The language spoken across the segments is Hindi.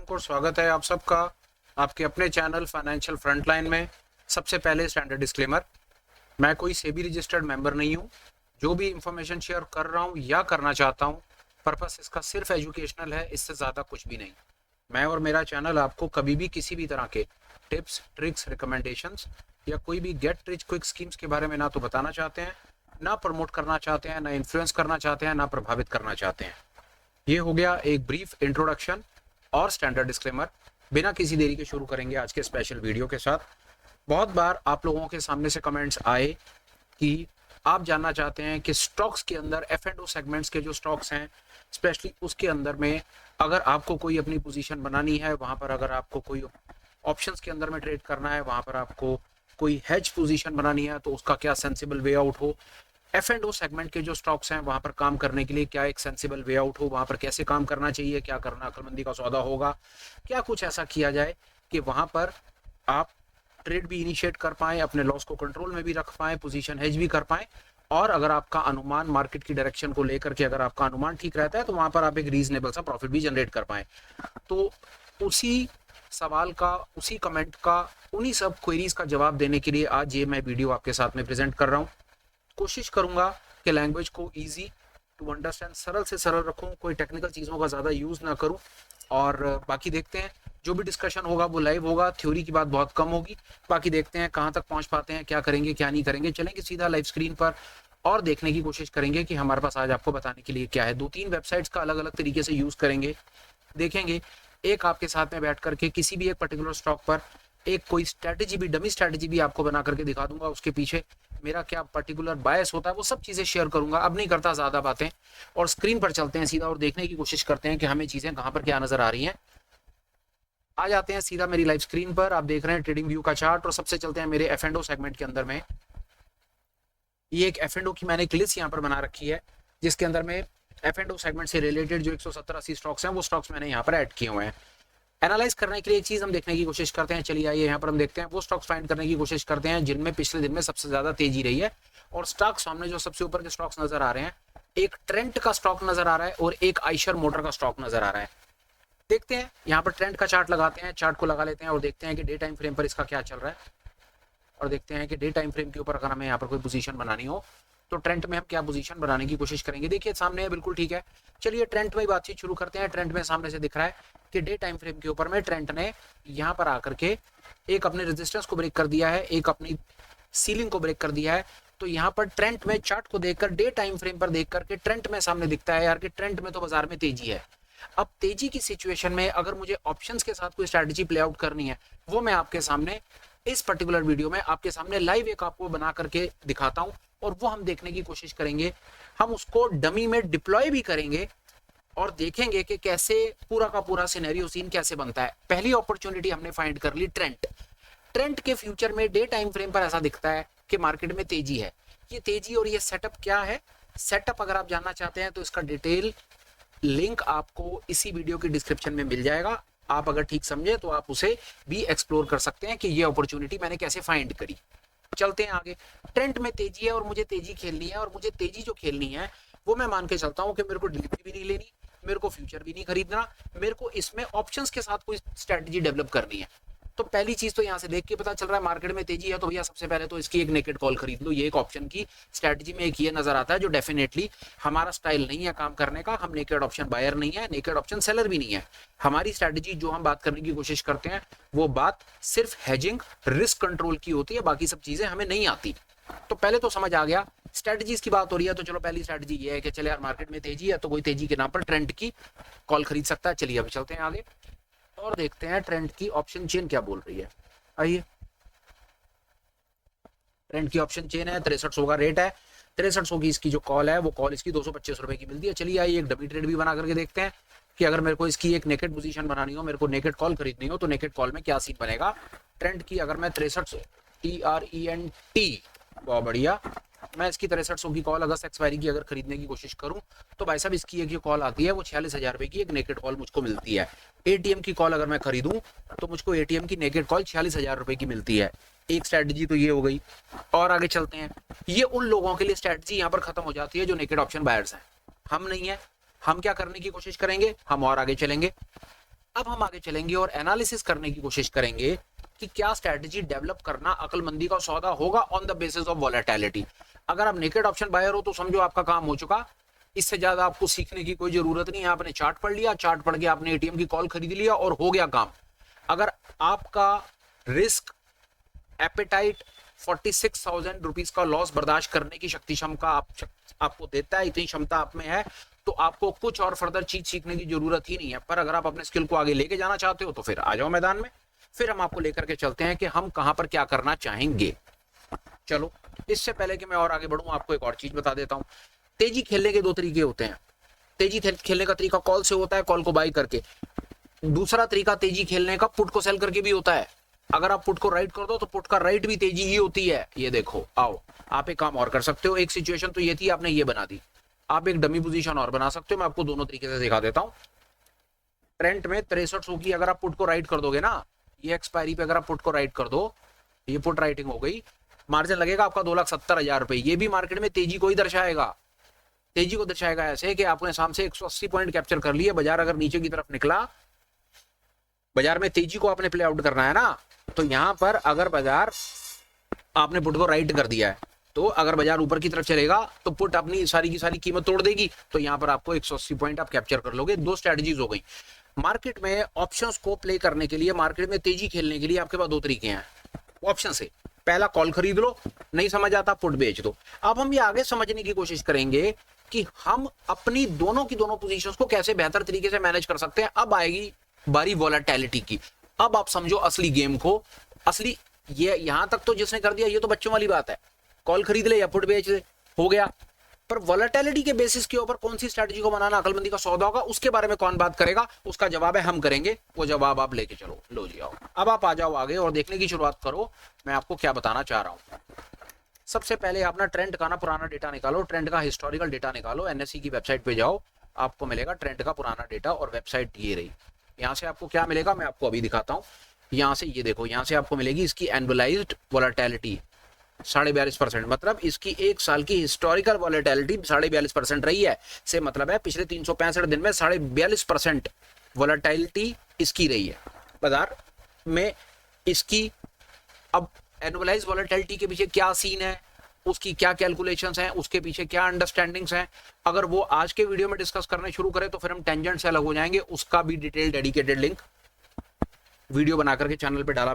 दर्शकों और स्वागत है आप सबका आपके अपने चैनल फाइनेंशियल फ्रंटलाइन में। सबसे पहले स्टैंडर्ड डिस्क्लेमर, मैं कोई सेबी रजिस्टर्ड मेंबर नहीं हूं। जो भी इंफॉर्मेशन शेयर कर रहा हूं या करना चाहता हूं, पर्पस इसका सिर्फ एजुकेशनल है, इससे ज़्यादा कुछ भी नहीं। मैं और मेरा चैनल आपको कभी भी किसी भी तरह के टिप्स, ट्रिक्स, रिकमेंडेशंस या कोई भी गेट रिच क्विक स्कीम्स के बारे में ना तो बताना चाहते हैं, ना प्रमोट करना चाहते हैं, ना इन्फ्लुएंस करना चाहते हैं, ना प्रभावित करना चाहते हैं। ये हो गया एक ब्रीफ इंट्रोडक्शन और स्टैंडर्ड डिस्क्लेमर। बिना किसी देरी के शुरू करेंगे आज के स्पेशल वीडियो के साथ। बहुत बार आप लोगों के सामने से कमेंट्स आए कि आप जानना चाहते हैं कि स्टॉक्स के अंदर एफ एंड ओ सेगमेंट्स के जो स्टॉक्स हैं, स्पेशली उसके अंदर में अगर आपको कोई अपनी पोजीशन बनानी है, वहां पर अगर आपको कोई ऑप्शंस के अंदर में ट्रेड करना है, वहां पर आपको कोई हेज पोजीशन बनानी है, तो उसका क्या सेंसिबल वे आउट हो। एफ एंड ओ सेगमेंट के जो स्टॉक्स हैं वहां पर काम करने के लिए क्या एक सेंसिबल वे आउट हो, वहां पर कैसे काम करना चाहिए, क्या करना अक्लमंदी का सौदा होगा, क्या कुछ ऐसा किया जाए कि वहां पर आप ट्रेड भी इनिशिएट कर पाएं, अपने लॉस को कंट्रोल में भी रख पाएं, पोजीशन हेज भी कर पाएं, और अगर आपका अनुमान मार्केट की डायरेक्शन को लेकर के अगर आपका अनुमान ठीक रहता है तो वहां पर आप एक रीजनेबल सा प्रॉफिट भी जनरेट कर पाएं। तो उसी सवाल का, उसी कमेंट का, उन्हीं सब क्वेरीज का जवाब देने के लिए आज ये मैं वीडियो आपके साथ में प्रेजेंट कर रहा हूँ। कोशिश करूंगा कि लैंग्वेज को इजी टू अंडरस्टैंड, सरल से सरल रखूं, कोई टेक्निकल चीज़ों का ज़्यादा यूज़ ना करूं। और बाकी देखते हैं, जो भी डिस्कशन होगा वो लाइव होगा, थ्योरी की बात बहुत कम होगी। बाकी देखते हैं कहाँ तक पहुँच पाते हैं, क्या करेंगे क्या नहीं करेंगे। चलेंगे सीधा लाइव स्क्रीन पर और देखने की कोशिश करेंगे कि हमारे पास आज आपको बताने के लिए क्या है। 2-3 वेबसाइट्स का अलग अलग तरीके से यूज़ करेंगे, देखेंगे। एक आपके साथ में बैठ करके किसी भी एक पर्टिकुलर स्टॉक पर एक कोई स्ट्रैटेजी भी, डमी स्ट्रैटेजी भी आपको बना करके दिखा दूंगा। उसके पीछे मेरा क्या पर्टिकुलर बायस होता है वो सब चीज़ें शेयर करूंगा। अब नहीं करता ज़्यादा बातें और स्क्रीन पर चलते हैं सीधा और देखने की कोशिश करते हैं कि हमें चीज़ें कहाँ पर क्या नज़र आ रही हैं। आ जाते हैं सीधा मेरी लाइव स्क्रीन पर, आप देख रहे हैं ट्रेडिंग व्यू का चार्ट, और सबसे चलते हैं मेरे एफ एंड ओ सेगमेंट के अंदर में। ये एक एफ एंड ओ की मैंने एक लिस्ट यहाँ पर बना रखी है, जिसके अंदर में एफ एंड ओ सेगमेंट से रिलेटेड जो 170-80 स्टॉक्स हैं वो स्टॉक्स मैंने यहाँ पर ऐड किए हुए हैं। एनालाइज करने के लिए एक चीज हम देखने की कोशिश करते हैं। चलिए आइए यहाँ पर हम देखते हैं, वो स्टॉक्स फाइंड करने की कोशिश करते हैं जिनमें पिछले दिन में सबसे ज्यादा तेजी रही है। और स्टॉक्स सामने जो सबसे ऊपर के स्टॉक्स नजर आ रहे हैं, एक ट्रेंट का स्टॉक नजर आ रहा है और एक आइशर मोटर का स्टॉक नजर आ रहा है। देखते हैं यहाँ पर ट्रेंड का चार्ट लगाते हैं, चार्ट को लगा लेते हैं और देखते हैं कि डे टाइम फ्रेम पर इसका क्या चल रहा है। और देखते हैं कि डे टाइम फ्रेम के ऊपर अगर हमें यहाँ पर कोई पोजीशन बनानी हो तो ट्रेंड में हम क्या पोजीशन बनाने की कोशिश करेंगे। देखिए सामने है, बिल्कुल ठीक है। चलिए ट्रेंड में बातचीत शुरू करते हैं। ट्रेंड में सामने से दिख रहा है कि डे टाइम फ्रेम के ऊपर में ट्रेंड ने यहाँ पर आकर के एक अपने रेजिस्टेंस को ब्रेक कर दिया है, एक अपनी सीलिंग को ब्रेक कर दिया है। तो यहाँ पर ट्रेंड में चार्ट को देखकर, डे टाइम फ्रेम पर देख करके ट्रेंड में सामने दिखता है यार कि ट्रेंड में तो बाजार में तेजी है। अब तेजी की सिचुएशन में अगर मुझे ऑप्शंस के साथ कोई स्ट्रैटेजी प्ले आउट करनी है, वो मैं आपके सामने इस पर्टिकुलर वीडियो में आपके सामने लाइव एक आपको बना करके दिखाता हूं, और वो हम देखने की कोशिश करेंगे। हम उसको डमी में डिप्लॉय भी करेंगे और देखेंगे कि कैसे पूरा का पूरा सिनेरियो सीन कैसे बनता है। पहली अपॉर्चुनिटी हमने फाइंड कर ली, ट्रेंड। ट्रेंड के फ्यूचर में डे टाइम फ्रेम पर ऐसा दिखता है कि मार्केट में तेजी है। ये तेजी और ये सेटअप क्या है, सेटअप अगर आप जानना चाहते हैं तो इसका डिटेल लिंक आपको इसी वीडियो की डिस्क्रिप्शन में मिल जाएगा। आप अगर ठीक समझे तो आप उसे भी एक्सप्लोर कर सकते हैं कि ये अपॉर्चुनिटी मैंने कैसे फाइंड करी। चलते हैं आगे। ट्रेंड में तेजी है और मुझे तेजी खेलनी है, और मुझे तेजी जो खेलनी है वो मैं मान के चलता हूं कि मेरे को डिलीवरी भी नहीं लेनी, मेरे को फ्यूचर भी नहीं खरीदना, मेरे को इसमें ऑप्शंस के साथ कोई स्ट्रेटजी डेवलप करनी है। तो पहली चीज तो यहाँ से देख के पता चल रहा है मार्केट में तेजी है, तो भैया सबसे पहले तो इसकी एक नेकेड कॉल खरीद लो। ये एक ऑप्शन की स्ट्रेटजी में एक ये नजर आता है जो डेफिनेटली हमारा स्टाइल नहीं है काम करने का। हम नेकेड ऑप्शन बायर नहीं है, नेकेड ऑप्शन सेलर भी नहीं है। हमारी स्ट्रेटजी जो हम बात करने की कोशिश करते हैं वो बात सिर्फ हेजिंग, रिस्क कंट्रोल की होती है, बाकी सब चीजें हमें नहीं आती। तो पहले तो समझ आ गया, स्ट्रेटजीज की बात हो रही है। तो चलो पहली स्ट्रेटजी ये है कि चले यार मार्केट में तेजी है तो कोई तेजी के नाम पर ट्रेंड की कॉल खरीद सकता है। चलिए अभी चलते हैं आगे और देखते हैं ट्रेंड की ऑप्शन चेन क्या बोल रही है। आइए, ट्रेंड की ऑप्शन चेन है, 6300 का रेट है, 6300 की इसकी जो कॉल है वो कॉल इसकी 225 रुपए की मिलती है। चलिए आइए एक डमी ट्रेड भी बना करके देखते हैं कि अगर मेरे को इसकी एक नेकेड पोजीशन बनानी हो, मेरे को नेकेड कॉल खरीदनी हो, तो नेकेड कॉल में क्या सीन बनेगा। ट्रेंड की अगर मैं 63 TRENT, बहुत बढ़िया, मैं इसकी 6300 की कॉल अगस्त एक्सपायरी की अगर खरीदने की कोशिश करूं तो भाई साहब इसकी एक जो कॉल आती है वो 46,000 रुपए की एक नेकेड कॉल मुझको मिलती है। एटीएम की कॉल अगर मैं खरीदूं तो मुझको एटीएम की नेकेड कॉल 46,000 रुपए की मिलती है। एक स्ट्रेटजी तो ये हो गई। और आगे चलते हैं, ये उन लोगों के लिए स्ट्रेटजी यहाँ पर खत्म हो जाती है जो नेकेड ऑप्शन बायर्स हैं। हम नहीं है, हम क्या करने की कोशिश करेंगे, हम और आगे चलेंगे। अब हम आगे चलेंगे और एनालिसिस करने की कोशिश करेंगे कि क्या स्ट्रेटजी डेवलप करना अकलमंदी का सौदा होगा on the basis of volatility. अगर आप नेकेड ऑप्शन बायर हो तो समझो आपका काम हो चुका, इससे ज्यादा आपको सीखने की कोई जरूरत नहीं है। आपने चार्ट पढ़ लिया, चार्ट पढ़ के आपने एटीएम की कॉल खरीद लिया और हो गया काम। अगर आपका रिस्क एपेटाइट 46,000 रुपीज का लॉस बर्दाश्त करने की शक्ति क्षमता आपको देता है, इतनी क्षमता आप में है, तो आपको कुछ और फर्दर चीज सीखने की जरूरत ही नहीं है। पर अगर आप अपने स्किल को आगे लेके जाना चाहते हो तो फिर आ जाओ मैदान में, फिर हम आपको लेकर के चलते हैं कि हम कहां पर क्या करना चाहेंगे। चलो, इससे पहले कि मैं और आगे बढ़ूं, आपको एक और चीज बता देता हूं। तेजी खेलने के दो तरीके होते हैं। तेजी खेलने का तरीका कॉल से होता है, कॉल को बाई करके। दूसरा तरीका तेजी खेलने का पुट को सेल करके भी होता है। अगर आप पुट को राइट कर दो तो पुट का राइट भी तेजी ही होती है। ये देखो, आओ आप एक काम और कर सकते हो। एक सिचुएशन तो ये थी, आपने ये बना दी, आप एक डमी पोजीशन और बना सकते हो। मैं आपको दोनों तरीके से दिखा देता हूं। ट्रेंट में 6300 की अगर आप पुट को राइट कर दोगे ना, ये एक्सपायरी पे अगर आप पुट को राइट कर दो, ये पुट राइटिंग हो गई, मार्जिन लगेगा आपका 2,70,000 रुपए। ये भी मार्केट में तेजी को ही दर्शाएगा। तेजी को दर्शाएगा ऐसे कि आपने सामने से 180 पॉइंट कैप्चर कर लिए। बाजार अगर नीचे की तरफ निकला, बाजार में तेजी को आपने प्ले आउट करना है ना, तो यहां पर अगर बाजार आपने पुट को राइट कर दिया है, तो अगर बाजार ऊपर की तरफ चलेगा तो पुट अपनी सारी की सारी कीमत तोड़ देगी, तो यहां पर आपको 180 पॉइंट आप कैप्चर कर लोगे। दो स्ट्रेटजीज हो गई। मार्केट में ऑप्शंस को प्ले करने के लिए, मार्केट में तेजी खेलने के लिए आपके पास दो तरीके हैं ऑप्शन से। पहला, कॉल खरीद लो, नहीं समझ आता पुट बेच दो। अब हम ये आगे समझने की कोशिश करेंगे कि हम अपनी दोनों की दोनों पोजीशंस को कैसे बेहतर तरीके से मैनेज कर सकते हैं। अब आएगी बारी वॉलेटिलिटी की। अब आप समझो असली गेम को। असली ये यहां तक तो जिसने कर दिया ये तो बच्चों वाली बात है, कॉल खरीद ले या पुट बेच ले, हो गया। पर वॉलेटिलिटी के बेसिस के ऊपर कौन सी स्ट्रेटजी को बनाना अकलमंदी का सौदा होगा, उसके बारे में कौन बात करेगा, उसका जवाब है हम करेंगे। वो जवाब आप लेके चलो। लो जी, आओ अब आप आ जाओ आगे और देखने की शुरुआत करो मैं आपको क्या बताना चाह रहा हूं। सबसे पहले आप ना ट्रेंड का ना पुराना डेटा निकालो, ट्रेंड का हिस्टोरिकल डेटा निकालो। एनएसई की वेबसाइट पे जाओ, आपको मिलेगा ट्रेंड का पुराना डेटा, और वेबसाइट ये रही। यहाँ से आपको क्या मिलेगा मैं आपको अभी दिखाता हूँ। यहाँ से ये देखो, यहाँ से आपको मिलेगी इसकी एनुअलाइज्ड वॉलेटिलिटी 42.5%। मतलब इसकी एक साल की हिस्टोरिकल वॉलेटिलिटी 42.5% रही है। से मतलब है पिछले 365 दिन में 42.5% वॉलेटिलिटी इसकी रही है बाजार में इसकी। अब एनुअलाइज वॉलेटिलिटी के पीछे क्या सीन है, उसकी क्या कैलकुलेशंस हैं, उसके पीछे क्या अंडरस्टैंडिंग्स हैं, अगर वो आज के वीडियो में डिस्कस करने शुरू करें तो फिर हम टेंजेंट से अलग हो जाएंगे। उसका भी डिटेल डेडिकेटेड लिंक वीडियो बना करके चैनल पे डाला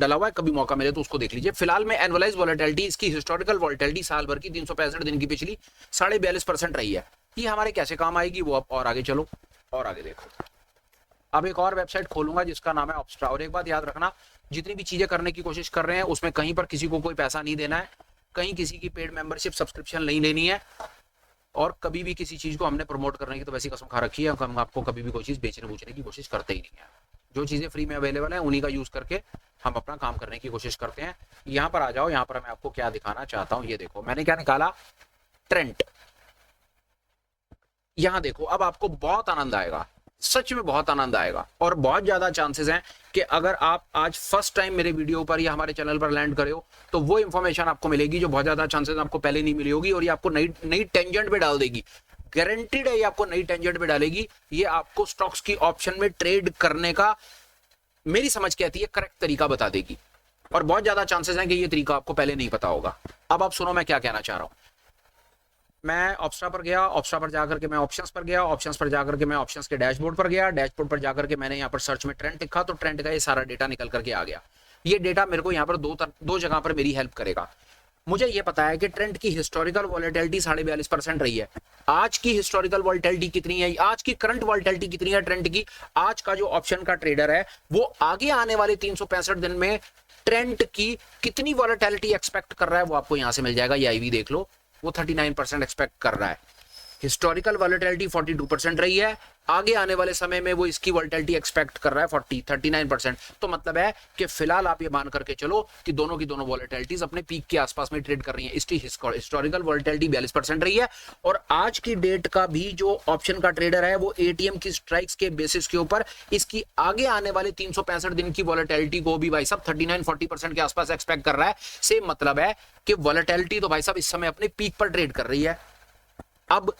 हुआ है, कभी मौका मिले तो उसको देख लीजिए। फिलहाल में एनुअलाइज वॉलेटिलिटी, इसकी हिस्टोरिकल वॉलेटिलिटी साल भर की 365 दिन की पिछली 42.5% रही है। ये हमारे कैसे काम आएगी वो आप और आगे चलो और आगे देखो। अब एक और वेबसाइट खोलूंगा जिसका नाम है ऑप्स्ट्रा। और एक बात याद रखना, जितनी भी चीजें करने की कोशिश कर रहे हैं उसमें कहीं पर किसी को कोई पैसा नहीं देना है, कहीं किसी की पेड मेंबरशिप सब्सक्रिप्शन नहीं लेनी है, और कभी भी किसी चीज को हमने प्रमोट करने की तो वैसी कसम खा रखी है, हम आपको कभी भी कोई चीज बेचने बूचने की कोशिश करते ही नहीं है। जो चीजें फ्री में अवेलेबल है उन्हीं का यूज करके हम अपना काम करने की कोशिश करते हैं। यहाँ पर आ जाओ, यहाँ पर मैं आपको क्या दिखाना चाहता हूँ। ये देखो मैंने क्या निकाला, ट्रेंड। यहाँ देखो, अब आपको बहुत आनंद आएगा, सच में बहुत आनंद आएगा, और बहुत ज्यादा चांसेस हैं कि अगर आप आज फर्स्ट टाइम मेरे वीडियो पर या हमारे चैनल पर लैंड करे हो तो वो इंफॉर्मेशन आपको मिलेगी जो बहुत ज्यादा चांसेस आपको पहले नहीं मिली होगी, और ये आपको नई टेंजेंट पे डाल देगी। गारंटीड है ये आपको नई टेंजेंट पे डालेगी। ये आपको स्टॉक्स की ऑप्शन में ट्रेड करने का, मेरी समझ कहती है, करेक्ट तरीका बता देगी, और बहुत ज्यादा चांसेस हैं कि ये तरीका आपको पहले नहीं पता होगा। अब आप सुनो मैं क्या कहना चाह रहा हूं। मैं ऑप्स्ट्रा पर गया, ऑप्स्ट्रा पर जाकर के मैं ऑप्शंस पर गया, ऑप्शंस पर जाकर के मैं ऑप्शंस के डैशबोर्ड पर गया, डैशबोर्ड पर जाकर के मैंने यहाँ पर सर्च में ट्रेंड लिखा तो ट्रेंड का ये सारा डेटा निकल करके आ गया। ये डेटा मेरे को यहाँ पर दो जगह पर मेरी हेल्प करेगा। मुझे ये पता है कि ट्रेंड की हिस्टोरिकल वॉलेटिलिटी 42.5% रही है। आज की हिस्टोरिकल वॉलेटिलिटी कितनी है, आज की करंट वॉलेटिलिटी कितनी है ट्रेंड की। आज का जो ऑप्शन का ट्रेडर है वो आगे आने वाले 365 दिन में ट्रेंड की कितनी वॉलेटिलिटी एक्सपेक्ट कर रहा है वो आपको यहां से मिल जाएगा। ये आईवी देख लो, वो 39% एक्सपेक्ट कर रहा है। हिस्टोरिकल वॉलेटिलिटी 42% रही है, आगे आने वाले समय में वो इसकी वॉलेटिलिटी एक्सपेक्ट कर रहा है 39%। तो मतलब है कि फिलहाल आप ये मान करके चलो कि दोनों की दोनों वॉलेटिलिटीज अपने पीक के आसपास में ट्रेड कर रही हैं। इसकी हिस्टोरिकल वॉलेटिलिटी 42% रही है, और आज की डेट का भी जो ऑप्शन का ट्रेडर है वो एटीएम की स्ट्राइक्स के बेसिस के ऊपर इसकी आगे आने वाले 365 दिन की वॉलेटिलिटी को भी भाई साहब 39-40% के आसपास एक्सपेक्ट कर रहा है। सेम मतलब है कि वॉलेटिलिटी तो भाई साहब इस समय अपने पीक पर ट्रेड कर रही है। अब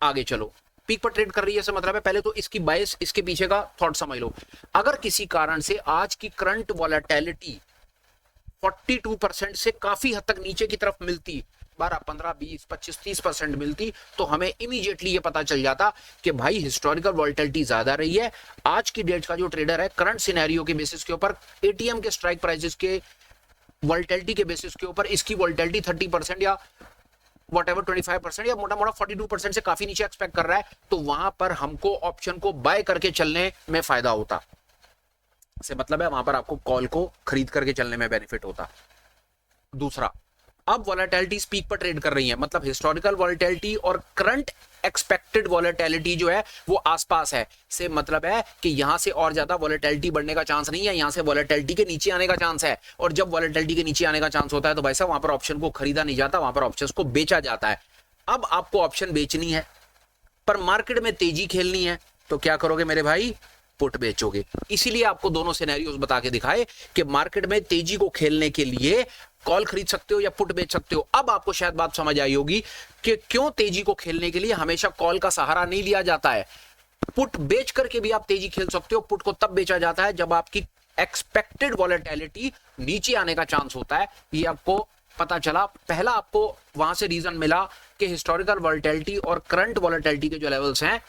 आगे चलो, पीक पर ट्रेड कर रही है, इसका मतलब है पहले तो इसकी बायस, इसके पीछे का थॉट समझ लो। अगर किसी कारण से आज की करंट वॉलेटिलिटी 42% से काफी हद तक नीचे की तरफ मिलती, 12, 15, 20, 25, 30% मिलती, तो हमें इमीडिएटली ये पता चल जाता कि भाई हिस्टोरिकल वॉलेटिलिटी ज्यादा रही है। आज की डेट का जो ट्रेडर है करंट सिनेरियो के बेसिस के ऊपर, एटीएम के स्ट्राइक प्राइसेस के वॉलेटिलिटी के बेसिस के ऊपर इसकी वॉलेटिलिटी 30% या व्हाटएवर 25% या मोटा मोटा 42% से काफी नीचे एक्सपेक्ट कर रहा है, तो वहां पर हमको ऑप्शन को बाय करके चलने में फायदा होता। से मतलब है वहां पर आपको कॉल को खरीद करके चलने में बेनिफिट होता। दूसरा, अब वॉलेटिलिटी पीक पर ट्रेड कर रही है, मतलब हिस्टोरिकल वॉलेटिलिटी और करंट एक्सपेक्टेड वॉलेटिलिटी जो है वो आसपास है। से मतलब है कि यहां से और ज्यादा वॉलेटिलिटी बढ़ने का चांस नहीं है, यहां से वॉलेटिलिटी के नीचे आने का चांस है। और जब वॉलेटिलिटी के नीचे आने का चांस होता है तो भाई साहब वहां पर ऑप्शन को खरीदा नहीं जाता, वहां पर ऑप्शंस को बेचा जाता है। अब आपको ऑप्शन बेचनी है पर मार्केट में तेजी खेलनी है, तो क्या करोगे मेरे भाई? पुट बेचोगे। इसीलिए आपको दोनों सिनेरियोस बता के दिखाए कि मार्केट में तेजी को खेलने के लिए कॉल खरीद सकते हो या पुट बेच सकते हो। अब आपको शायद बात समझ आई होगी कि क्यों तेजी को खेलने के लिए हमेशा कॉल का सहारा नहीं लिया जाता है। पुट बेच करके भी आप तेजी खेल सकते हो। पुट को तब बेचा जाता है जब आपकी एक्सपेक्टेड वॉलेटिलिटी नीचे आने का चांस होता है। ये आपको पता चला। पहला आपको वहां से रीजन मिला कि हिस्टोरिकल वॉलेटिलिटी और करंट वॉलेटिलिटी के जो लेवल्स हैं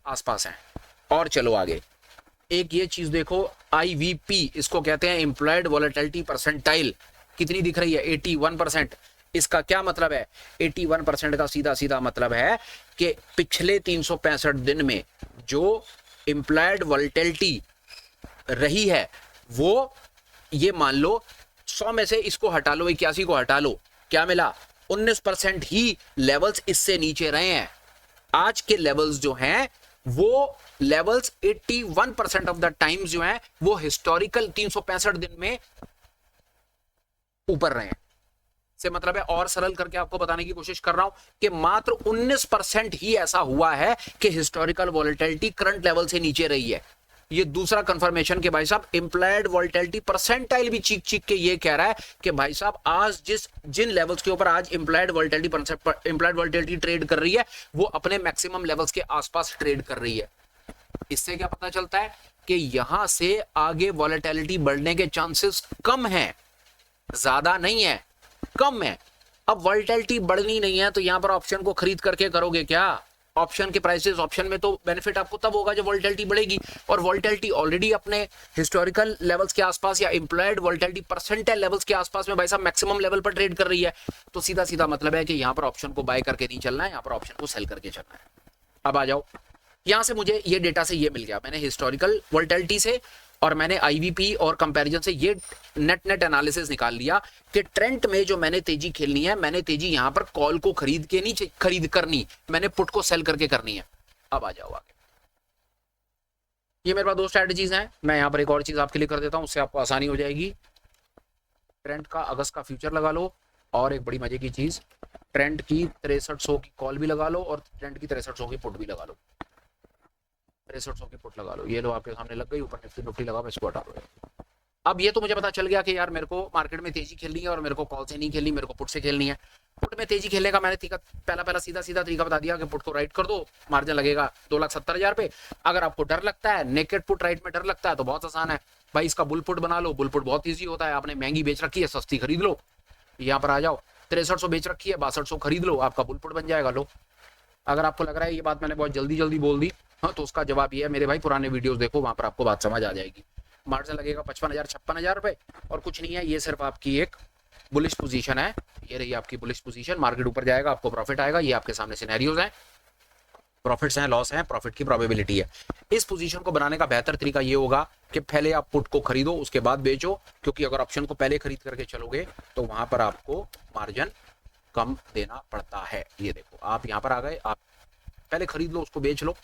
आसपास हैं। और चलो आगे, एक ये चीज देखो, IVP इसको कहते हैं इंप्लॉयड वॉलेटिलिटी परसेंटाइल, कितनी दिख रही है? 81%। इसका क्या मतलब है? 81% का सीधा सीधा मतलब है कि पिछले 365 दिन में जो इंप्लॉयड वॉलेटिलिटी रही है वो, ये मान लो 100 में से इसको हटा लो, 81 को हटा लो, क्या मिला? 19% ही लेवल्स इससे नीचे रहे हैं। आज के लेवल्स जो हैं वो लेवल्स 81% ऑफ द टाइम्स जो हैं वो हिस्टोरिकल 365 दिन में ऊपर रहे हैं। से मतलब है, और सरल करके आपको बताने की कोशिश कर रहा हूं कि मात्र 19% ही ऐसा हुआ है कि हिस्टोरिकल वॉलेटिलिटी करंट लेवल से नीचे रही है। ये दूसरा कंफर्मेशन कि भाई साहब इंप्लॉयड वॉलेटिलिटी परसेंटाइल भी चीख चीख के ये कह रहा है कि भाई साहब आज जिन लेवल्स के ऊपर आज इंप्लॉयड वॉलेटिलिटी ट्रेड कर रही है वो अपने मैक्सिमम लेवल्स के आसपास ट्रेड कर रही है। इससे क्या पता चलता है कि यहां से आगे वॉलेटिलिटी बढ़ने के चांसेस कम हैं, ज्यादा नहीं है, कम है। अब वॉलेटिलिटी बढ़नी नहीं है तो यहां पर ऑप्शन को खरीद करके करोगे क्या? ऑप्शन के प्राइसेस, ऑप्शन में तो बेनिफिट आपको तब होगा जब वॉलेटिलिटी बढ़ेगी, और वॉलेटिलिटी ऑलरेडी अपने हिस्टोरिकल लेवल्स के आसपास या इंप्लॉयड वॉलेटिलिटी परसेंटाइल लेवल्स के आसपास में भाई साहब मैक्सिमम लेवल पर ट्रेड कर रही है। तो सीधा सीधा मतलब है कि यहां पर ऑप्शन को बाय करके नहीं चलना है, यहां पर ऑप्शन को सेल करके चलना है। अब आ जाओ, यहां से मुझे ये डेटा से ये मिल गया, मैंने हिस्टोरिकल वॉलेटिलिटी से और मैंने IVP और कंपैरिजन से ये नेट एनालिसिस निकाल लिया कि ट्रेंड में जो मैंने तेजी खेलनी है, मैंने तेजी यहां पर कॉल को खरीद के नहीं खरीद करनी, मैंने पुट को सेल करके करनी है। अब आ जाओ आगे, ये मेरे पास दो स्ट्रेटजीज हैं। मैं यहां पर एक और चीज आपके लिए कर देता हूं, उससे आपको आसानी हो जाएगी। ट्रेंड का अगस्त का फ्यूचर लगा लो, और एक बड़ी मजे की चीज, ट्रेंड की 6300 की कॉल भी लगा लो और ट्रेंड की 6300 की पुट भी लगा लो। 6300 की पुट लगा लो, ये लो आपके सामने लग गई, ऊपर निफ्टी लगा, मैं इसको हटा दो। अब ये तो मुझे पता चल गया कि यार मेरे को मार्केट में तेजी खेलनी है और मेरे को कॉल से नहीं खेलनी, मेरे को पुट से खेलनी है। पुट में तेजी खेलने का मैंने पहला सीधा तरीका बता दिया कि पुट को राइट कर दो, मार्जिन लगेगा 2,70,000 पे। अगर आपको डर लगता है, नेकेड पुट राइट में डर लगता है, तो बहुत आसान है भाई, इसका बुल पुट बना लो। बुल पुट बहुत ईजी होता है, आपने महंगी बेच रखी है, सस्ती खरीद लो। यहाँ पर आ जाओ, 6300 बेच रखी है, 6200 खरीद लो, आपका बुल पुट बन जाएगा। लो, अगर आपको लग रहा है ये बात मैंने बहुत जल्दी बोल दी, हाँ, तो उसका जवाब ये है मेरे भाई, पुराने वीडियोस देखो, वहां पर आपको बात समझ आ जाएगी। मार्जिन लगेगा 55,000 56,000 रुपए, और कुछ नहीं है, ये सिर्फ आपकी एक बुलिश पोजीशन है। ये रही आपकी बुलिश पोजीशन, मार्केट ऊपर जाएगा, आपको प्रॉफिट आएगा। ये आपके सामने सिनेरियोज हैं, प्रॉफिट्स हैं, लॉस हैं, प्रॉफिट की प्रोबेबिलिटी है। इस पोजीशन को बनाने का बेहतर तरीका ये होगा कि पहले आप पुट को खरीदो, उसके बाद बेचो, क्योंकि अगर ऑप्शन को पहले खरीद करके चलोगे तो वहां पर आपको मार्जिन कम देना पड़ता है। ये देखो, आप यहाँ पर आ गए, आप पहले खरीद लो, उसको बेच लो,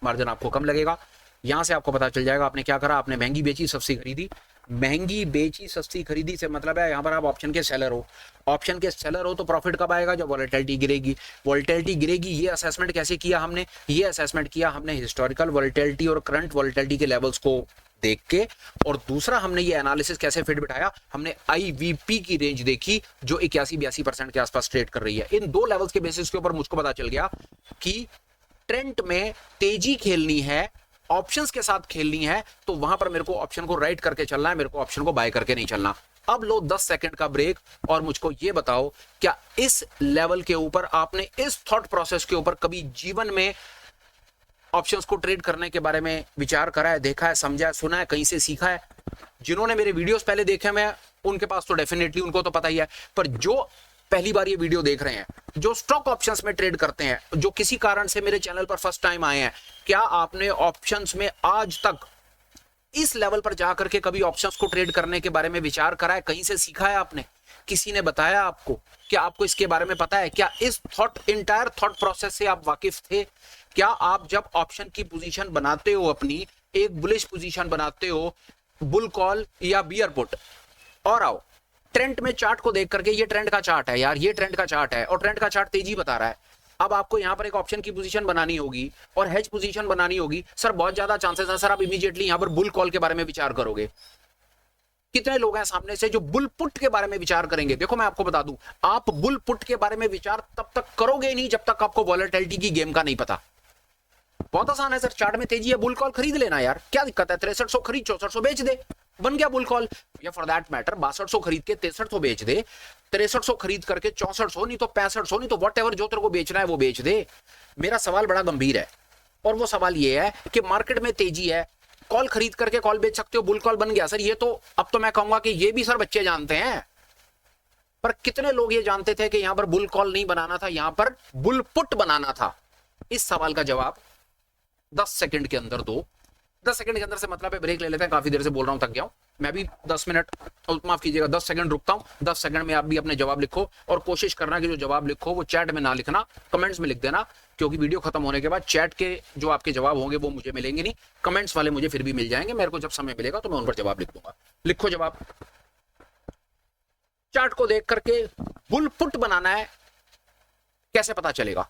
मार्जिन आपको कम लगेगा। यहां से आपको पता चल जाएगा आपने क्या करा, आपने महंगी बेची सस्ती खरीदी। महंगी बेची सस्ती खरीदी से मतलब है यहाँ पर आप ऑप्शन के सेलर हो। ऑप्शन के सेलर हो तो प्रॉफिट कब आएगा? जब वॉलेटिलिटी गिरेगी। वॉलेटिलिटी गिरेगी, ये असेसमेंट कैसे किया हमने? ये असेसमेंट किया हमने हिस्टोरिकल वॉलेटिलिटी और करंट वॉलेटिलिटी के लेवल्स को देख के, और दूसरा हमने ये एनालिसिस कैसे फिट बिठाया, हमने IVP की रेंज देखी जो 81-82% के आसपास ट्रेड कर रही है। इन दो लेवल्स के बेसिस के ऊपर मुझको पता चल गया कि ट्रेंड में तेजी खेलनी है, ऑप्शंस के साथ खेलनी है, तो वहां पर मेरे को ऑप्शन को राइट करके चलना है, मेरे को ऑप्शन को बाय करके नहीं चलना। अब लो 10 सेकंड का ब्रेक और मुझको ये बताओ, क्या इस लेवल के ऊपर आपने इस थॉट प्रोसेस के ऊपर कभी जीवन में ऑप्शंस को ट्रेड करने के बारे में विचार करा है, देखा है, समझा है, सुना है, कहीं से सीखा है? जिन्होंने मेरे वीडियोस पहले देखे मैं उनके पास तो डेफिनेटली उनको तो पता ही है, पर जो पहली बार ये वीडियो देख रहे हैं, जो स्टॉक ऑप्शंस में ट्रेड करते हैं, जो किसी कारण से मेरे चैनल पर फर्स्ट टाइम आए हैं, क्या आपने ऑप्शंस में आज तक इस लेवल पर जाकर के कभी ऑप्शंस को ट्रेड करने के बारे में विचार करा है? कहीं से सीखा है आपने? किसी ने बताया आपको? क्या आपको इसके बारे में पता है? क्या इस इंटायर थॉट प्रोसेस से आप वाकिफ थे? क्या आप जब ऑप्शन की पोजीशन बनाते हो, अपनी एक बुलिश पोजीशन बनाते हो, बुल कॉल या बियर पुट, और आओ ट्रेंड में चार्ट को देख करके, ये ट्रेंड का चार्ट है यार, ये ट्रेंड का चार्ट है और ट्रेंड का चार्ट तेजी बता रहा है, अब आपको यहां पर एक ऑप्शन की पोजीशन बनानी होगी और हेज पोजीशन बनानी होगी, सर बहुत ज्यादा चांसेस है सर आप इमीडिएटली यहां पर बुल कॉल के बारे में विचार करोगे। कितने लोग हैं सामने से जो बुल पुट के बारे में विचार करेंगे? देखो मैं आपको बता दूं, आप बुल पुट के बारे में विचार तब तक करोगे नहीं जब तक आपको वॉलेटिलिटी की गेम का नहीं पता। बहुत आसान है सर, चार्ट में तेजी है, बुल कॉल खरीद लेना यार, क्या दिक्कत है? 6300 खरीद 6400 बेच दे, बन गया बुल कॉल। या फॉर दैट मैटर 6200 खरीद के 6300 बेच दे, 6300 खरीद करके 6400 नहीं तो 6500 नहीं तो व्हाटएवर जो तेरे को बेचना है वो बेच दे। मेरा सवाल बड़ा गंभीर है और वो सवाल ये है कि मार्केट में तेजी है, कॉल खरीद करके कॉल बेच सकते हो, बुल कॉल बन गया। सर ये तो अब तो मैं कहूंगा कि ये भी सर बच्चे जानते हैं, पर कितने लोग ये जानते थे कि यहां पर बुल कॉल नहीं बनाना था, यहां पर बुल पुट बनाना था? इस सवाल का जवाब 10 सेकंड के अंदर दो। 10 सेकंड के अंदर से मतलब है ब्रेक ले लेते हैं, काफी देर से बोल रहा हूं, थक गया हूं मैं भी। 10 मिनट माफ कीजिएगा, 10 सेकंड रुकता हूं। 10 सेकंड में आप भी अपने जवाब लिखो और कोशिश करना कि जो जवाब लिखो वो चैट में ना लिखना, कमेंट्स में लिख देना, क्योंकि वीडियो खत्म होने के बाद चैट के जो आपके जवाब होंगे वो मुझे मिलेंगे नहीं, कमेंट्स वाले मुझे फिर भी मिल जाएंगे। मेरे को जब समय मिलेगा तो मैं उन पर जवाब लिख दूंगा। लिखो जवाब। चार्ट को देख करके बुल पुट बनाना है, कैसे पता चलेगा?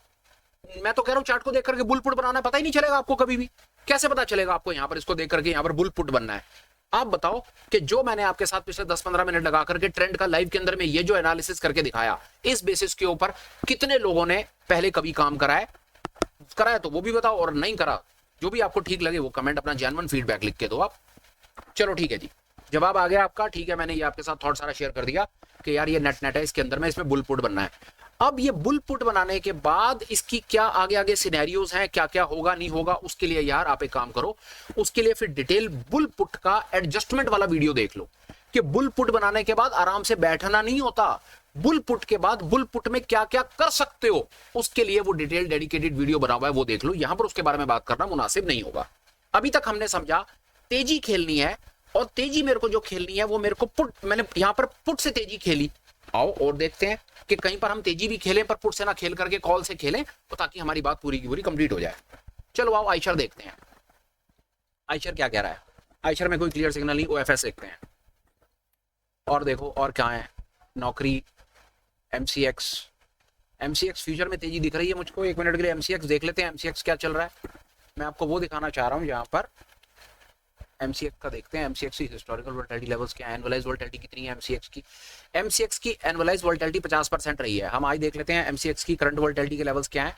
मैं तो कह रहा हूं चार्ट को देख करके बुल पुट बनाना है, पता ही नहीं चलेगा आपको कभी भी। कैसे पता चलेगा आपको? यहां पर इसको देख करके यहां पर बुल पुट बनना है। आप बताओ कि जो मैंने आपके साथ पिछले 10-15 मिनट लगा करके ट्रेंड का लाइव के अंदर में ये जो एनालिसिस करके दिखाया, इस बेसिस के ऊपर कितने लोगों ने पहले कभी काम कराया तो वो भी बताओ, और नहीं करा जो भी आपको ठीक लगे वो कमेंट अपना जेन्युइन फीडबैक लिख के दो आप। चलो ठीक है जी, जवाब आ गया आपका। ठीक है, मैंने ये आपके साथ थॉट सारा शेयर कर दिया कि यार ये नेट है, इसके अंदर में इसमें बुल पुट बनना है। अब ये बुल पुट बनाने के बाद इसकी क्या आगे सिनेरियोज हैं, क्या क्या होगा नहीं होगा, उसके लिए यार आप एक काम करो, उसके लिए फिर डिटेल बुल पुट का एडजस्टमेंट वाला वीडियो देख लो कि बुल पुट बनाने के बाद आराम से बैठना नहीं होता, बुल पुट के बाद बुल पुट में क्या क्या कर सकते हो, उसके लिए वो डिटेल डेडिकेटेड वीडियो बना हुआ है, वो देख लो। यहां पर उसके बारे में बात करना मुनासिब नहीं होगा। अभी तक हमने समझा तेजी खेलनी है, और तेजी मेरे को जो खेलनी है वो मेरे को पुट, मैंने यहां पर पुट से तेजी खेली। आओ और देखते हैं कि कहीं पर हम तेजी भी खेलें पर पुट से ना खेल करके कॉल से खेलें, तो ताकि हमारी बात पूरी की पूरी कंप्लीट हो जाए। चलो आओ आइशर देखते हैं, आइशर क्या कह रहा है। आइशर में कोई क्लियर सिग्नल नहीं, ओएफएस देखते हैं। और देखो और क्या है, नौकरी, एमसीएक्स फ्यूचर में तेजी दिख रही है मुझको। एक मिनट के लिए एमसीएक्स देख लेते हैं, एमसीएक्स क्या चल रहा है। मैं आपको वो दिखाना चाह रहा हूँ जहां पर एमसीएक्स का देखते हैं। एमसीएक्स की हिस्टोरिकल वोलेटिलिटी लेवल्स क्या है, एनुअलाइज वोलेटिलिटी कितनी है एमसीएक्स की एनुअलाइज वोलेटिलिटी 50% रही है। हम आज देख लेते हैं एमसीएक्स की करंट वोलेटिलिटी के लेवल्स क्या है।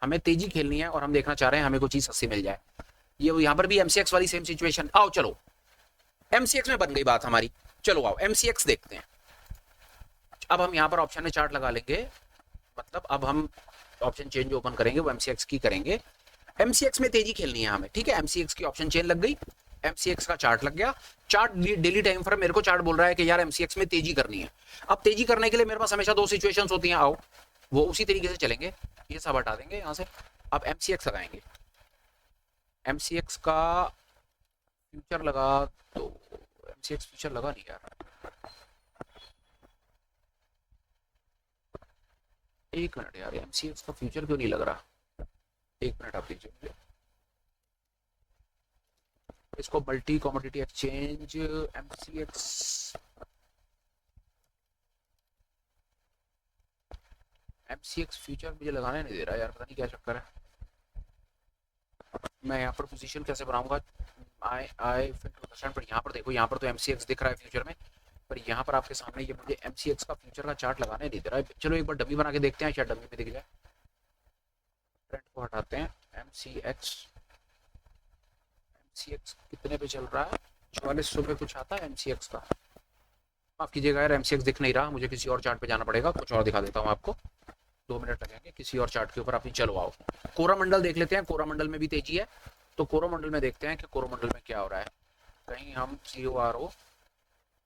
हमें तेजी खेलनी है और हम देखना चाह रहे हैं हमें कोई चीज सस्ती मिल जाए। ये यहाँ पर भी एमसीएक्स वाली सेम सिचुएशन। आओ चलो एमसीएक्स में बन गई बात हमारी। चलो आओ एमसीएक्स देखते हैं। अब हम यहाँ पर ऑप्शन में चार्ट लगा लेंगे, मतलब अब हम ऑप्शन चेंज ओपन करेंगे वो एमसीएक्स की करेंगे। एमसीएक्स में तेजी खेलनी है हमें, ठीक है। एमसीएक्स की ऑप्शन चेन लग गई, एमसीएक्स का चार्ट लग गया। चार्ट डेली टाइम फ्रेम मेरे को चार्ट बोल रहा है कि यार एमसीएक्स में तेजी करनी है। अब तेजी करने के लिए मेरे पास हमेशा दो सिचुएशंस होती हैं। आओ वो उसी तरीके से चलेंगे, ये सब हटा देंगे यहाँ से। अब एमसीएक्स लगाएंगे, एमसीएक्स का फ्यूचर लगा तो एमसीएक्स फ्यूचर लगा नहीं यार, एक मिनट यार, एमसीएक्स का फ्यूचर क्यों नहीं लग रहा, एक मिनट आप दीजिए मुझे। इसको multi commodity exchange MCX future मुझे लगाने नहीं दे रहा यार, पता नहीं क्या चक्कर है। मैं यहाँ पर पोजीशन कैसे बनाऊंगा, आई पर यहाँ पर देखो, यहाँ पर तो एमसीएक्स दिख रहा है फ्यूचर में, पर यहाँ पर आपके सामने ये मुझे एमसीएक्स का फ्यूचर का चार्ट लगाने नहीं दे रहा है। चलो एक बार डमी बना के देखते हैं, शायद डमी में दिख जाए। ट्रेंड को हटाते हैं, MCX कितने पे चल रहा है? 4400 पे कुछ आता है MCX का। माफ कीजिएगा यार, MCX दिख नहीं रहा, मुझे किसी और चार्ट पे जाना पड़ेगा, कुछ और दिखा देता हूँ आपको। 2 मिनट लगेंगे, किसी और चार्ट के ऊपर आप चलो आओ। कोरोमंडल देख लेते हैं, कोरोमंडल में भी तेजी है, तो कोरोमंडल में देखते हैं कि कोरोमंडल में क्या हो रहा है। कहीं हम CORO,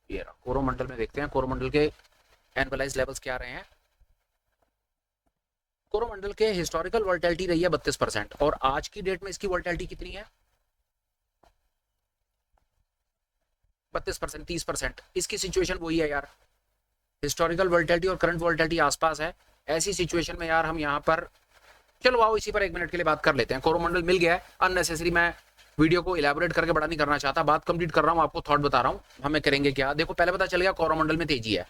ये रहा कोरोमंडल में देखते हैं, कोरोमंडल के एनुअलाइज लेवल्स क्या रहे हैं। कोरोमंडल के हिस्टोरिकल वोलेटिलिटी रही है 32% और आज की डेट में इसकी वोलेटिलिटी कितनी है? 32%, 30%। इसकी सिचुएशन वही है यार, हिस्टोरिकल वोलेटिलिटी और करंट वोलेटिलिटी आसपास है। ऐसी सिचुएशन में यार हम यहाँ पर चलो आओ इसी पर 1 मिनट के लिए बात कर लेते हैं। कोरोमंडल मिल गया है, अननेसेसरी मैं वीडियो को इलेबोरेट करके बड़ा नहीं करना चाहता, बात कंप्लीट कर रहा हूँ, आपको थॉट बता रहा हूँ हमें करेंगे क्या। देखो पहले पता चल गया कोरोमंडल में तेजी है,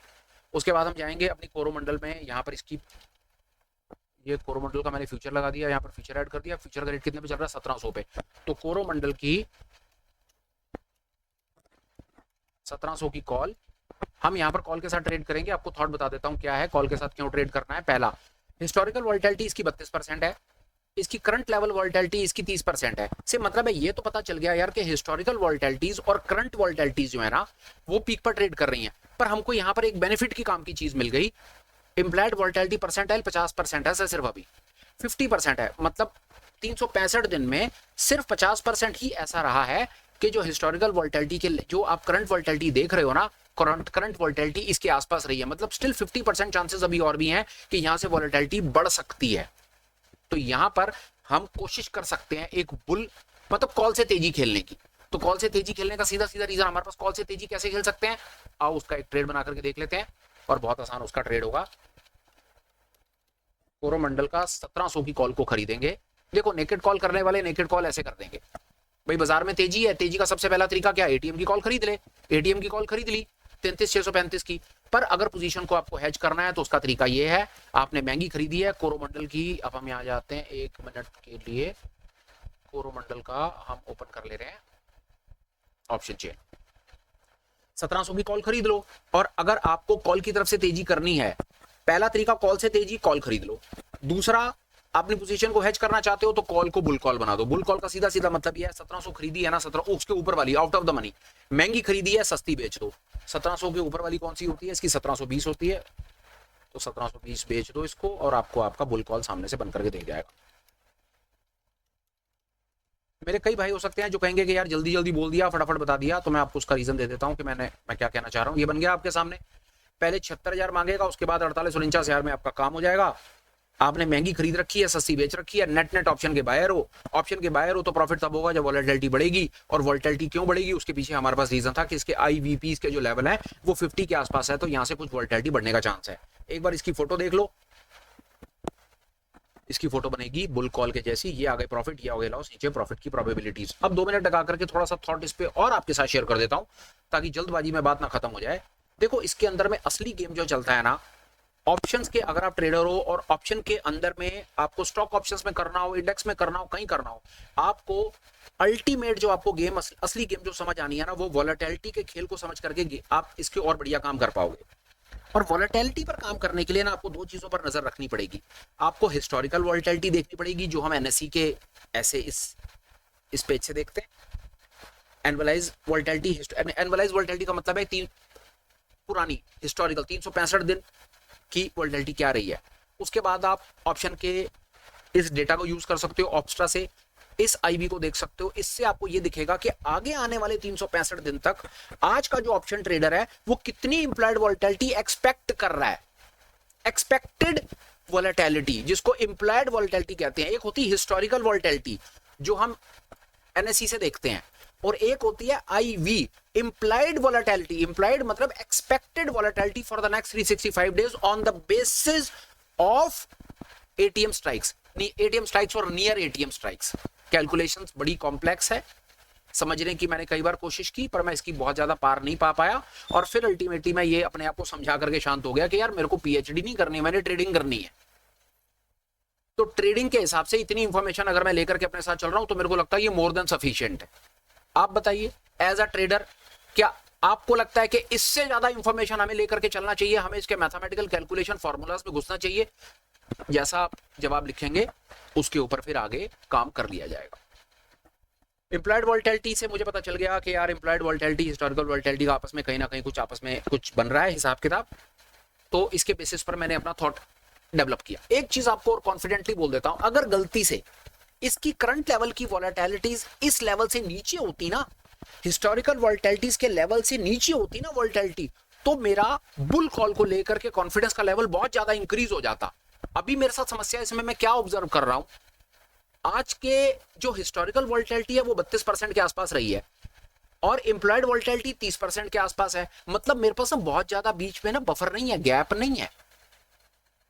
उसके बाद हम जाएंगे अपनी कोरोमंडल में, यहाँ पर इसकी ये कोरोमंडल का मैंने फ्यूचर लगा दिया, यहाँ पर फ्यूचर ऐड कर दिया। फ्यूचर का रेट कितने पे चल रहा है? 1700 पे। तो कोरोमंडल की 1700 की कॉल हम यहाँ पर कॉल के साथ ट्रेड करेंगे। आपको थॉट बता देता हूँ क्या है, कॉल के साथ क्यों ट्रेड करना है। पहला, हिस्टोरिकल वोलेटिलिटी इसकी 32% है, इसकी करंट लेवल वोलेटिलिटी इसकी 30% है। से मतलब है ये तो पता चल गया यार कि हिस्टोरिकल वोलेटिलिटीज और करंट वोलेटिलिटीज जो है ना वो पीक पर ट्रेड कर रही हैं। पर हमको यहाँ पर एक बेनिफिट की काम की चीज मिल गई, इम्प्लाइड वोलेटिलिटी परसेंटाइल 50% है सिर्फ, अभी 50% है, मतलब 365 दिन में सिर्फ 50% ही ऐसा रहा है कि जो हिस्टोरिकल वोलेटिलिटी के जो आप करंट वोलेटिलिटी देख रहे हो ना, करंट वोलेटिलिटी इसके आसपास रही है। मतलब स्टिल 50% चांसेस अभी और भी हैं कि यहां से वोलेटिलिटी बढ़ सकती है। तो यहां पर हम कोशिश कर सकते हैं एक बुल मतलब कॉल से तेजी खेलने की। तो कॉल से तेजी खेलने का सीधा सीधा रीजन हमारे पास, कॉल से तेजी कैसे खेल सकते हैं, आओ उसका एक ट्रेड बना करके देख लेते हैं, और बहुत आसान उसका ट्रेड होगा। कोरोमंडल का 1700 की कॉल को खरीदेंगे। देखो नेकेड कॉल करने वाले नेकेड कॉल ऐसे कर देंगे, भाई बाजार में तेजी है, तेजी का सबसे पहला तरीका क्या है, एटीएम की कॉल खरीद ले। एटीएम की कॉल खरीद ली 33,635 की। पर अगर पोजीशन को आपको हेज करना है तो उसका तरीका ये है, आपने महंगी खरीदी है कोरोमंडल की। अब हम यहाँ जाते हैं 1 मिनट के लिए, कोरोमंडल का हम ओपन कर ले रहे हैं ऑप्शन चेन। 1700 की कॉल खरीद लो, और अगर आपको कॉल की तरफ से तेजी करनी है, पहला तरीका कॉल से तेजी, कॉल खरीद लो। दूसरा, अपनी पोजीशन को हेज करना चाहते हो तो कॉल को बुल कॉल बना दो। बुल कॉल का सीधा सीधा मतलब ये है, 1700 खरीदी है ना, 17 उसके ऊपर वाली आउट ऑफ द मनी महंगी खरीदी है, सस्ती बेच दो। 1700 के ऊपर वाली कौन सी होती है, इसकी 1720 होती है, तो 1720 बेच दो इसको, और आपको आपका बुल कॉल सामने से बन करके दे जाएगा। मेरे कई भाई हो सकते हैं जो कहेंगे कि यार जल्दी जल्दी बोल दिया, फटाफट बता दिया, तो मैं आपको उसका रीजन दे देता हूं कि मैं क्या कहना चाह रहा हूं। ये बन गया आपके सामने, पहले 76,000 मांगेगा, उसके बाद 48-49,000 में आपका काम हो जाएगा। आपने महंगी खरीद रखी है, सस्ती बेच रखी है, नेट नेट ऑप्शन के बायर हो। ऑप्शन के बायर हो तो प्रॉफिट तब होगा जब वोलेटिलिटी बढ़ेगी, और वोलेटिलिटी क्यों बढ़ेगी, उसके पीछे हमारे पास रीजन था कि इसके IVP के जो लेवल है वो 50 के आसपास है, तो यहां से कुछ वोलेटिलिटी बढ़ने का चांस है। एक बार इसकी फोटो देख लो, इसकी फोटो बनेगी बुल कॉल के जैसी, ये आ गए प्रॉफिट, ये आ गए लॉस, नीचे प्रॉफिट की प्रोबेबिलिटीज। अब 2 मिनट लगा करके थोड़ा सा थॉट इस पे और आपके साथ शेयर कर देता हूं, ताकि जल्दबाजी में बात ना खत्म हो जाए। देखो इसके अंदर में असली गेम जो चलता है ना, ऑप्शंस के, अगर आप ट्रेडर हो और ऑप्शन के अंदर में आपको स्टॉक ऑप्शंस में करना हो, इंडेक्स में करना हो, कहीं करना हो, आपको अल्टीमेट जो आपको गेम, असली गेम जो समझ आनी है ना, वो वोलेटिलिटी के खेल को समझ करके आप इसके और बढ़िया काम कर पाओगे। और वोलेटिलिटी पर काम करने के लिए ना आपको 2 चीजों पर नजर रखनी पड़ेगी। आपको हिस्टोरिकल वोलेटिलिटी देखनी पड़ेगी, जो हम NSE के ऐसे इस पेज से देखते हैं। एनुअलाइज वोलेटिलिटी, एनुअलाइज वोलेटिलिटी का मतलब है पुरानी हिस्टोरिकल 365 दिन की वोलेटिलिटी क्या रही है। उसके बाद आप ऑप्शन के इस डेटा को यूज कर सकते हो, ऑप्स्ट्रा से इस IV को देख सकते हो। इससे आपको ये दिखेगा कि आगे आने वाले 365 दिन तक आज का जो ऑप्शन ट्रेडर है वो कितनी इंप्लाइड वोलेटिलिटी एक्सपेक्ट कर रहा है। एक्सपेक्टेड वोलेटिलिटी, जिसको इंप्लाइड वोलेटिलिटी कहते हैं। एक होती है हिस्टोरिकल वोलेटिलिटी जो हम NSE से देखते हैं, और एक होती है IV, implied volatility। implied मतलब expected volatility for the next 365 days on the basis of ATM strikes, ATM strikes और near ATM strikes। कैलकुलेशंस बड़ी कॉम्प्लेक्स है, समझने की मैंने कई बार कोशिश की, पर मैं इसकी बहुत ज्यादा पार नहीं पा पाया, और फिर अल्टीमेटली मैं ये अपने आप को समझा करके शांत हो गया कि यार मेरे को PhD नहीं करनी, मैंने ट्रेडिंग करनी है। तो ट्रेडिंग के हिसाब से इतनी इंफॉर्मेशन अगर मैं लेकर के अपने साथ चल रहा हूं तो मेरे को लगता है ये मोर देन सफिशिएंट है। आप बताइए एज अ ट्रेडर, क्या आपको लगता है कि इससे ज्यादा इंफॉर्मेशन हमें लेकर के चलना चाहिए, हमें इसके मैथमेटिकल कैलकुलेशन फॉर्मूलाज में घुसना चाहिए? जैसा जब आप लिखेंगे उसके ऊपर फिर आगे काम कर लिया जाएगा। इम्प्लॉयड वोल्टेलिटी से मुझे पता चल गया कि यार इम्प्लॉयड वोल्टेलिटी हिस्टोरिकल वोल्टेलिटी का आपस में कहीं ना कहीं कुछ आपस में कुछ बन रहा है हिसाब किताब, तो इसके बेसिस पर मैंने अपना थॉट डेवलप किया। एक चीज आपको और कॉन्फिडेंटली बोल देता हूं, अगर गलती से इसकी करंट लेवल की वोलेटिलिटीज इस लेवल से नीचे होती ना, हिस्टोरिकल वोलेटिलिटीज के लेवल से नीचे होती ना वोलेटिलिटी, तो मेरा बुल कॉल को लेकर के कॉन्फिडेंस का लेवल बहुत ज्यादा इंक्रीज हो जाता। अभी मेरे साथ समस्या इसमें मैं क्या ऑब्जर्व कर रहा हूं, आज के जो हिस्टोरिकल वोलेटिलिटी है वो 32% के आसपास रही है और एम्प्लॉयड वोलेटिलिटी 30% के आसपास है। मतलब मेरे पास बहुत ज्यादा बीच में ना बफर नहीं है, गैप नहीं है।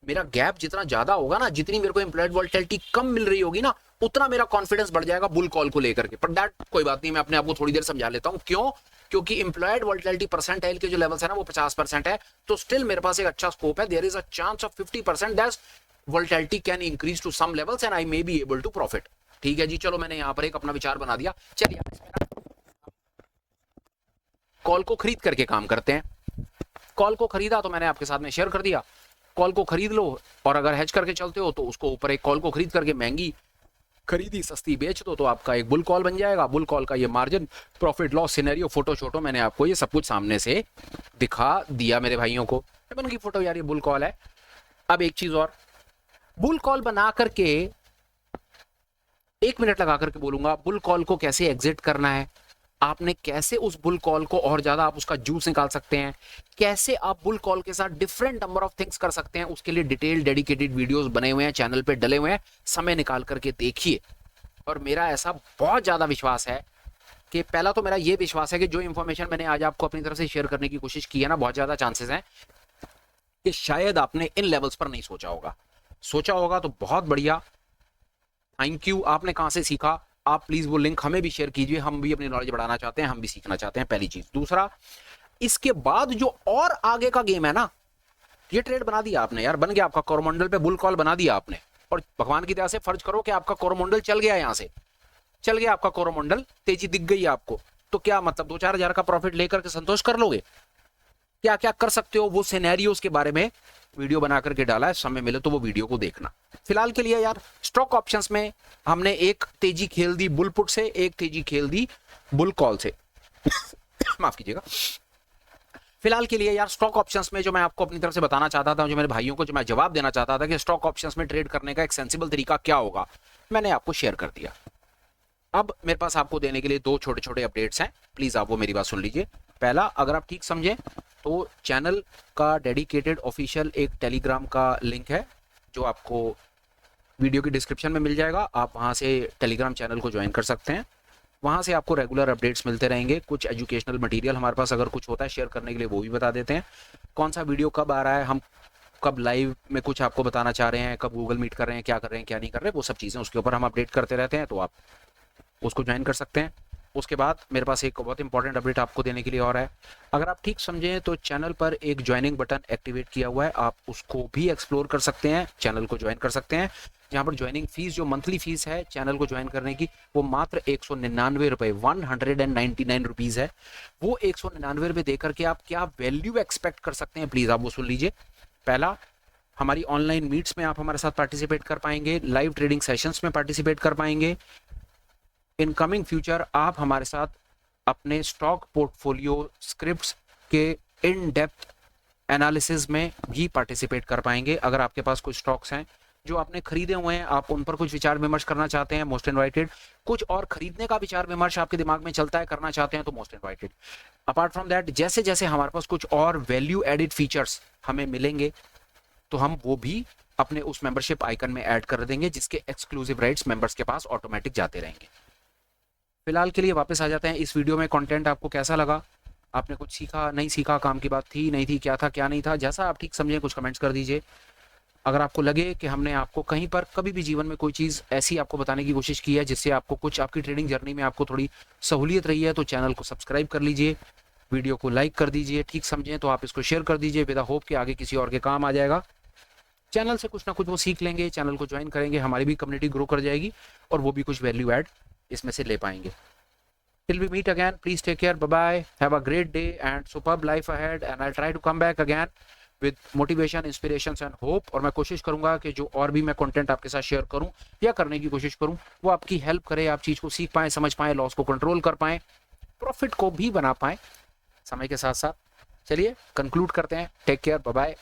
मेरा गैप जितना ज्यादा होगा ना, जितनी मेरे को एम्प्लॉयड वोलेटिलिटी कम मिल रही होगी ना, उतना मेरा कॉन्फिडेंस बढ़ जाएगा बुल कॉल को लेकर के। पर दैट कोई बात नहीं, मैं अपने आप को थोड़ी देर समझा लेता हूं क्यों। क्योंकि एम्प्लॉयड वोलेटिलिटी परसेंटाइल के जो लेवल्स है ना वो 50% है, तो स्टिल मेरे पास एक अच्छा स्कोप है। There is a chance of 50% that volatility can increase to some levels and I may be able to profit. ठीक है जी, चलो मैंने यहां पर एक अपना विचार बना दिया। चलिए कॉल को खरीद करके काम करते हैं। कॉल को खरीदा तो मैंने आपके साथ में शेयर कर दिया, कॉल को खरीद लो और अगर हेज करके चलते हो तो उसको ऊपर एक कॉल को खरीद करके महंगी खरीदी सस्ती बेच दो, तो आपका एक बुल कॉल बन जाएगा। बुल कॉल का ये margin, profit loss scenario, photo शोटो मैंने आपको ये सब कुछ सामने से दिखा दिया मेरे भाइयों को। बन गई फोटो यार, ये बुल कॉल है। अब एक चीज और, बुल कॉल बना करके 1 मिनट लगा करके बोलूंगा बुल कॉल को कैसे एग्जिट करना है, आपने कैसे उस बुल कॉल को और ज्यादा आप उसका जूस निकाल सकते हैं, कैसे आप बुल कॉल के साथ डिफरेंट नंबर ऑफ थिंग्स कर सकते हैं। उसके लिए डिटेल डेडिकेटेड वीडियोस बने हुए हैं, चैनल पे डले हुए हैं, समय निकाल करके देखिए। और मेरा ऐसा बहुत ज्यादा विश्वास है कि पहला तो मेरा ये विश्वास है कि जो इंफॉर्मेशन मैंने आज आपको अपनी तरफ से शेयर करने की कोशिश की है ना, बहुत ज्यादा चांसेस हैं कि शायद आपने इन लेवल्स पर नहीं सोचा होगा। सोचा होगा तो बहुत बढ़िया, थैंक यू। आपने कहां से सीखा, आप प्लीज वो लिंक हमें भी शेयर कीजिए, हम भी अपनी नॉलेज बढ़ाना चाहते हैं, हम भी सीखना चाहते हैं, पहली चीज। दूसरा, इसके बाद जो और आगे का गेम है ना, ये ट्रेड बना दिया आपने यार, बन गया आपका कोरोमंडल पे बुल कॉल बना दिया आपने, और भगवान की दया से फर्ज करो कि आपका कोरोमंडल चल गया, यहां से चल गया आपका कोरोमंडल, तेजी दिख गई आपको, तो क्या मतलब 2-4 हजार का प्रॉफिट लेकर के संतोष कर लोगे? क्या क्या कर सकते हो वो सिनेरियोस के बारे में वीडियो बना करके डाला है, समय मिले तो वो वीडियो को देखना। फिलहाल के लिए यार स्टॉक ऑप्शंस में हमने एक तेजी खेल दी बुल पुट से, एक तेजी खेल दी बुल कॉल से माफ कीजिएगा। फिलहाल के लिए यार स्टॉक ऑप्शंस में जो मैं आपको अपनी तरफ से बताना चाहता था, जो मेरे भाइयों को जो मैं जवाब देना चाहता था कि स्टॉक ऑप्शंस में ट्रेड करने का एक सेंसिबल तरीका क्या होगा, मैंने आपको शेयर कर दिया। अब मेरे पास आपको देने के लिए 2 छोटे छोटे अपडेट्स हैं, प्लीज आप वो मेरी बात सुन लीजिए। पहला, अगर आप ठीक समझें तो चैनल का डेडिकेटेड ऑफिशियल एक टेलीग्राम का लिंक है जो आपको वीडियो की डिस्क्रिप्शन में मिल जाएगा। आप वहां से टेलीग्राम चैनल को ज्वाइन कर सकते हैं, वहां से आपको रेगुलर अपडेट्स मिलते रहेंगे। कुछ एजुकेशनल मटेरियल हमारे पास अगर कुछ होता है शेयर करने के लिए वो भी बता देते हैं, कौन सा वीडियो कब आ रहा है, हम कब लाइव में कुछ आपको बताना चाह रहे हैं, कब गूगल मीट कर रहे हैं, क्या कर रहे हैं क्या नहीं कर रहे, वो सब चीज़ें उसके ऊपर हम अपडेट करते रहते हैं, तो आप उसको ज्वाइन कर सकते हैं। उसके बाद मेरे पास एक बहुत इंपॉर्टेंट अपडेट आपको देने के लिए और है, अगर आप ठीक समझें तो चैनल पर एक ज्वाइनिंग बटन एक्टिवेट किया हुआ है, आप उसको भी एक्सप्लोर कर सकते हैं, चैनल को ज्वाइन कर सकते हैं। जहाँ पर ज्वाइनिंग फीस, जो मंथली फीस है चैनल को ज्वाइन करने की, वो मात्र 199 रुपये, 199 रुपीज़ है। वो 199 रुपये देकर के आप क्या वैल्यू एक्सपेक्ट कर सकते हैं, प्लीज़ आप वो सुन लीजिए। पहला, हमारी ऑनलाइन मीट्स में आप हमारे साथ पार्टिसिपेट कर पाएंगे, लाइव ट्रेडिंग सेशंस में पार्टिसिपेट कर पाएंगे। इन कमिंग फ्यूचर आप हमारे साथ अपने स्टॉक पोर्टफोलियो स्क्रिप्ट्स के इन डेप्थ एनालिसिस में भी पार्टिसिपेट कर पाएंगे। अगर आपके पास कुछ स्टॉक्स हैं जो आपने खरीदे हुए हैं, आप उन पर कुछ विचार विमर्श करना चाहते हैं, मोस्ट इनवाइटेड। कुछ और खरीदने का विचार विमर्श आपके दिमाग में चलता है, करना चाहते हैं, तो most invited. Apart from that, जैसे जैसे हमारे पास कुछ और वैल्यू एडिड फीचर्स हमें मिलेंगे तो हम वो भी अपने उस मेंबरशिप आइकन में ऐड कर देंगे, जिसके एक्सक्लूसिव राइट्स मेंबर्स के पास ऑटोमेटिक जाते रहेंगे। फिलहाल के लिए वापस आ जाते हैं इस वीडियो में। कंटेंट आपको कैसा लगा, आपने कुछ सीखा नहीं सीखा, काम की बात थी नहीं थी, क्या था क्या नहीं था, जैसा आप ठीक समझें कुछ कमेंट्स कर दीजिए। अगर आपको लगे कि हमने आपको कहीं पर कभी भी जीवन में कोई चीज़ ऐसी आपको बताने की कोशिश की है जिससे आपको कुछ आपकी ट्रेडिंग जर्नी में आपको थोड़ी सहूलियत रही है, तो चैनल को सब्सक्राइब कर लीजिए, वीडियो को लाइक कर दीजिए, ठीक समझें तो आप इसको शेयर कर दीजिए विद होप कि आगे किसी और के काम आ जाएगा। चैनल से कुछ ना कुछ वो सीख लेंगे, चैनल को ज्वाइन करेंगे, हमारी भी कम्युनिटी ग्रो कर जाएगी और वो भी कुछ वैल्यू ऐड इसमें से ले पाएंगे। Till we meet again, please take care, bye bye, have a great day and superb life ahead, and I'll try to come back again with motivation, inspiration and hope. और मैं कोशिश करूंगा कि जो और भी मैं कंटेंट आपके साथ शेयर करूं या करने की कोशिश करूं वो आपकी हेल्प करे, आप चीज़ को सीख पाएं, समझ पाएं, लॉस को कंट्रोल कर पाएं, प्रॉफिट को भी बना पाएं समय के साथ साथ। चलिए कंक्लूड करते हैं। Take care, bye bye.